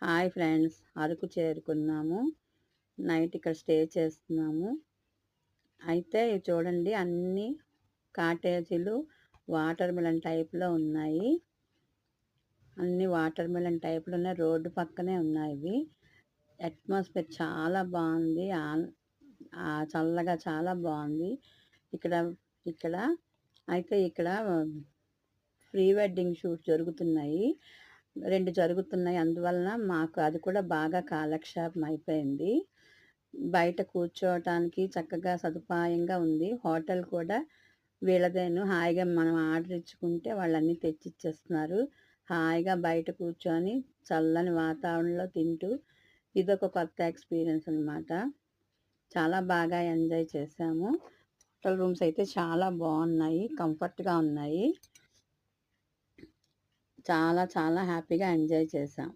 Hi friends, Araku చేరుకున్నాము. Night ఇక్కడ stay చేస్తున్నాము. అయితే ఇవి చూడండి, అన్ని కాటేజీలు వాటర్ మిలన్ టైప్లో ఉన్నాయి. అన్ని వాటర్ మిలన్ టైప్లో ఉన్నాయి. రోడ్డు పక్కనే ఉన్నాయి ఇవి. అట్మాస్ఫియర్ చాలా బాగుంది. చల్లగా చాలా బాగుంది. ఇక్కడ ఇక్కడ అయితే ఇక్కడ ప్రీ వెడ్డింగ్ షూట్ జరుగుతున్నాయి. 2 జరుగుతున్నాయి. అందువలన మాకు అది కూడా బాగా కాలక్షేపం అయిపోయింది. బయట కూర్చోవటానికి చక్కగా సదుపాయంగా ఉంది. హోటల్ కూడా వీళ్ళదేను. హాయిగా మనం ఆర్డర్ ఇచ్చుకుంటే వాళ్ళన్నీ తెచ్చిచ్చేస్తున్నారు. హాయిగా బయట కూర్చొని చల్లని వాతావరణంలో తింటూ ఇదొక కొత్త ఎక్స్పీరియన్స్ అనమాట. చాలా బాగా ఎంజాయ్ చేసాము. హోటల్ రూమ్స్ అయితే చాలా బాగున్నాయి, కంఫర్ట్గా ఉన్నాయి. చాలా చాలా హ్యాపీగా ఎంజాయ్ చేసాం.